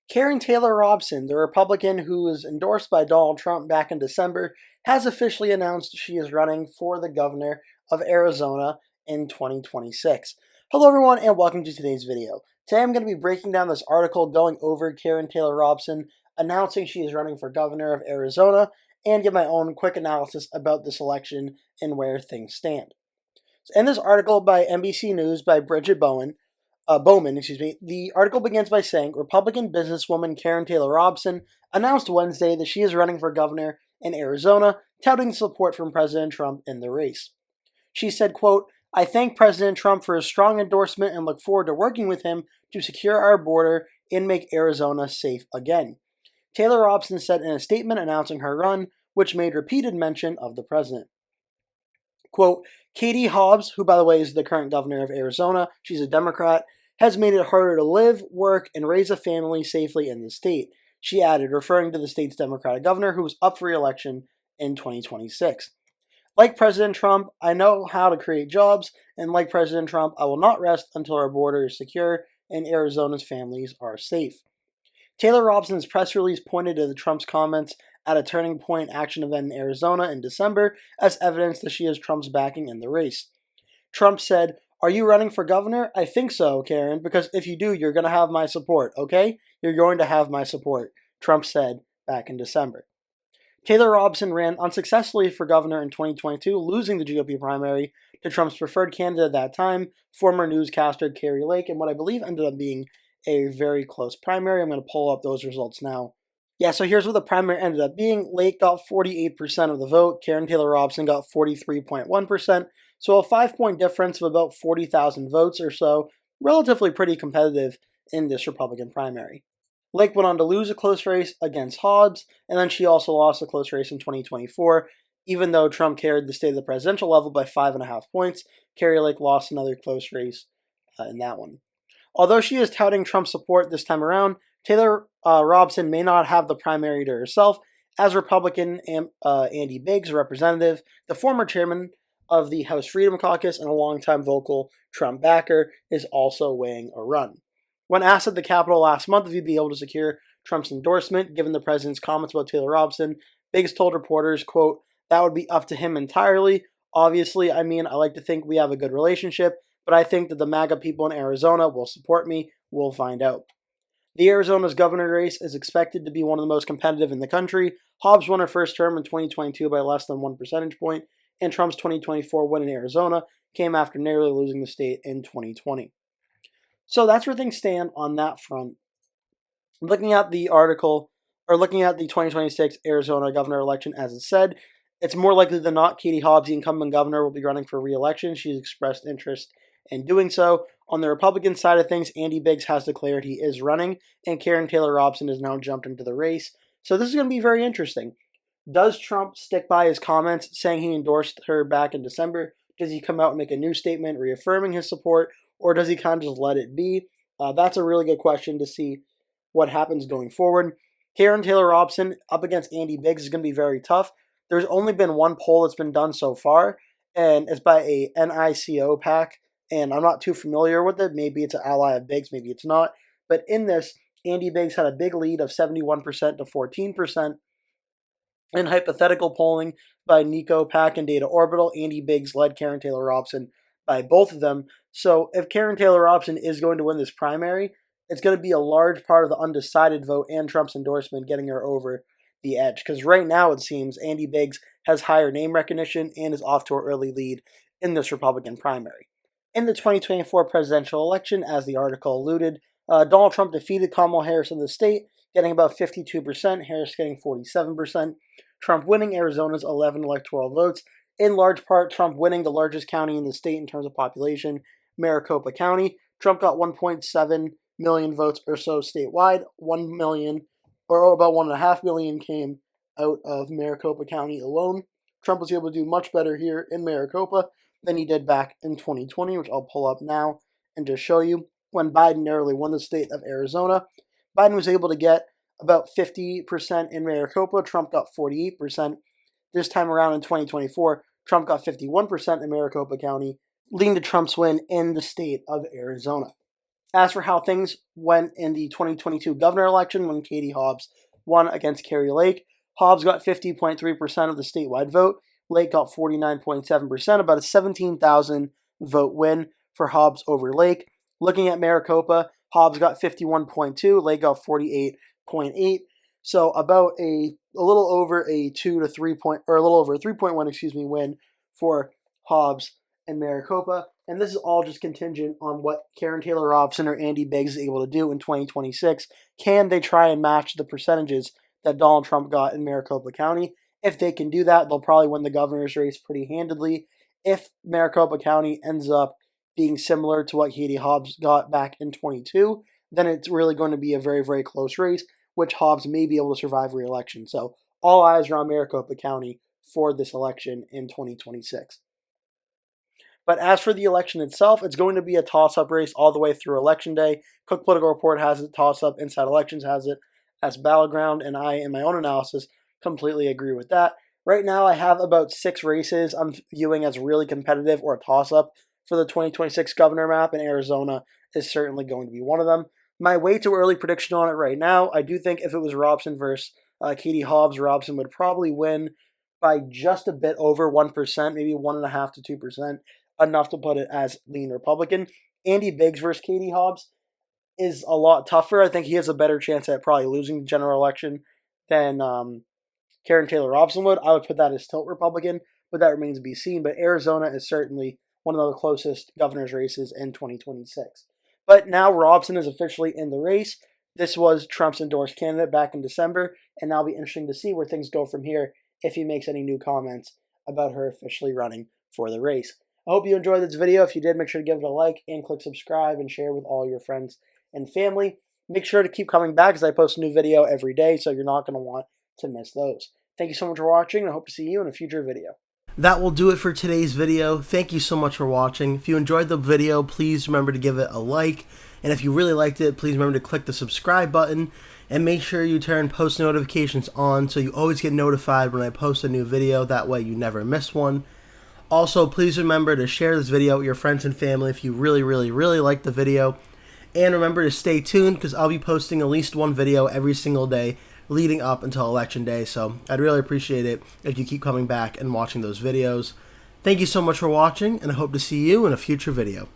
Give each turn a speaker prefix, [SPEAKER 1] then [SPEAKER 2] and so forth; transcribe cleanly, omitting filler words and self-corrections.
[SPEAKER 1] Karrin Taylor Robson, the Republican who was endorsed by Donald Trump back in December, has officially announced she is running for the governor of Arizona in 2026. Hello everyone and welcome to today's video. Today I'm going to be breaking down this article going over Karrin Taylor Robson announcing she is running for governor of Arizona and give my own quick analysis about this election and where things stand. So in this article by NBC News by Bridget Bowman, the article begins by saying Republican businesswoman Karrin Taylor Robson announced Wednesday that she is running for governor in Arizona, touting support from President Trump in the race. She said, quote, "I thank President Trump for his strong endorsement and look forward to working with him to secure our border and make Arizona safe again." Taylor Robson said in a statement announcing her run, which made repeated mention of the president. Quote, "Katie Hobbs, who by the way is the current governor of Arizona, she's a Democrat, has made it harder to live, work, and raise a family safely in the state," she added, referring to the state's Democratic governor who is up for re-election in 2026. "Like President Trump, I know how to create jobs, and like President Trump, I will not rest until our border is secure and Arizona's families are safe." Taylor Robson's press release pointed to Trump's comments at a Turning Point action event in Arizona in December as evidence that she has Trump's backing in the race. Trump said, "Are you running for governor? I think so, Karrin, because if you do, you're going to have my support, okay? You're going to have my support," Trump said back in December. Taylor Robson ran unsuccessfully for governor in 2022, losing the GOP primary to Trump's preferred candidate at that time, former newscaster Kari Lake, in what I believe ended up being a very close primary. I'm going to pull up those results now. Yeah, so here's what the primary ended up being. Lake got 48% of the vote. Karrin Taylor Robson got 43.1%. So a 5-point difference of about 40,000 votes or so. Relatively pretty competitive in this Republican primary. Lake went on to lose a close race against Hobbs, and then she also lost a close race in 2024. Even though Trump carried the state of the presidential level by 5.5 points, Kari Lake lost another close race in that one. Although she is touting Trump's support this time around, Taylor Robson may not have the primary to herself, as Republican Andy Biggs, a representative, the former chairman of the House Freedom Caucus and a longtime vocal Trump backer, is also weighing a run. When asked at the Capitol last month if he'd be able to secure Trump's endorsement, given the president's comments about Taylor Robson, Biggs told reporters, quote, "That would be up to him entirely. Obviously, I like to think we have a good relationship, but I think that the MAGA people in Arizona will support me. We'll find out." The Arizona's governor race is expected to be one of the most competitive in the country. Hobbs won her first term in 2022 by less than 1 percentage point, and Trump's 2024 win in Arizona came after narrowly losing the state in 2020. So that's where things stand on that front. Looking at the article, or looking at the 2026 Arizona governor election as it said, it's more likely than not Katie Hobbs, the incumbent governor, will be running for re-election. She's expressed interest in doing so. On the Republican side of things, Andy Biggs has declared he is running, and Karrin Taylor Robson has now jumped into the race. So this is going to be very interesting. Does Trump stick by his comments saying he endorsed her back in December? Does he come out and make a new statement reaffirming his support, or does he kind of just let it be? That's a really good question to see what happens going forward. Karrin Taylor Robson up against Andy Biggs is going to be very tough. There's only been one poll that's been done so far, and it's by a NICO PAC, and I'm not too familiar with it. Maybe it's an ally of Biggs, maybe it's not. But in this, Andy Biggs had a big lead of 71% to 14%. In hypothetical polling by Nico PAC and Data Orbital, Andy Biggs led Karrin Taylor Robson by both of them. So if Karrin Taylor Robson is going to win this primary, it's going to be a large part of the undecided vote and Trump's endorsement getting her over the edge. Because right now it seems Andy Biggs has higher name recognition and is off to an early lead in this Republican primary. In the 2024 presidential election, as the article alluded, Donald Trump defeated Kamala Harris in the state, getting about 52%, Harris getting 47%, Trump winning Arizona's 11 electoral votes, in large part Trump winning the largest county in the state in terms of population, Maricopa County. Trump got 1.7 million votes or so statewide, 1 million, or about 1.5 million came out of Maricopa County alone. Trump was able to do much better here in Maricopa than he did back in 2020, which I'll pull up now and just show you. When Biden narrowly won the state of Arizona, Biden was able to get about 50% in Maricopa. Trump got 48%. This time around in 2024, Trump got 51% in Maricopa County, leading to Trump's win in the state of Arizona. As for how things went in the 2022 governor election when Katie Hobbs won against Kari Lake, Hobbs got 50.3% of the statewide vote. Lake got 49.7%, about a 17,000 vote win for Hobbs over Lake. Looking at Maricopa, Hobbs got 51.2, Lake got 48.8. So about a little over a 2 to 3 point, or a little over a 3.1, win for Hobbs and Maricopa. And this is all just contingent on what Karrin Taylor Robson or Andy Biggs is able to do in 2026. Can they try and match the percentages that Donald Trump got in Maricopa County? If they can do that, they'll probably win the governor's race pretty handedly. If Maricopa County ends up being similar to what Katie Hobbs got back in 22, then it's really going to be a very, very close race, which Hobbs may be able to survive re-election. So all eyes are on Maricopa County for this election in 2026. But as for the election itself, it's going to be a toss-up race all the way through Election Day. Cook Political Report has it, toss-up, Inside Elections has it as battleground, and I, in my own analysis, completely agree with that. Right now, I have about 6 races I'm viewing as really competitive or a toss-up for the 2026 governor map, and Arizona is certainly going to be one of them. My way too early prediction on it right now, I do think if it was Robson versus Katie Hobbs, Robson would probably win by just a bit over 1%, maybe 1.5% to 2%, enough to put it as lean Republican. Andy Biggs versus Katie Hobbs is a lot tougher. I think he has a better chance at probably losing the general election than Karrin Taylor Robson would. I would put that as tilt Republican, but that remains to be seen. But Arizona is certainly one of the closest governor's races in 2026. But now Robson is officially in the race. This was Trump's endorsed candidate back in December, and now it'll be interesting to see where things go from here if he makes any new comments about her officially running for the race. I hope you enjoyed this video. If you did, make sure to give it a like and click subscribe and share with all your friends and family. Make sure to keep coming back as I post a new video every day, so you're not going to want to miss those. Thank you so much for watching, and I hope to see you in a future video. That will do it for today's video. Thank you so much for watching. If you enjoyed the video, please remember to give it a like. And if you really liked it, please remember to click the subscribe button. And make sure you turn post notifications on so you always get notified when I post a new video. That way you never miss one. Also, please remember to share this video with your friends and family if you really like the video. And remember to stay tuned because I'll be posting at least one video every single day leading up until Election Day. So I'd really appreciate it if you keep coming back and watching those videos. Thank you so much for watching, and I hope to see you in a future video.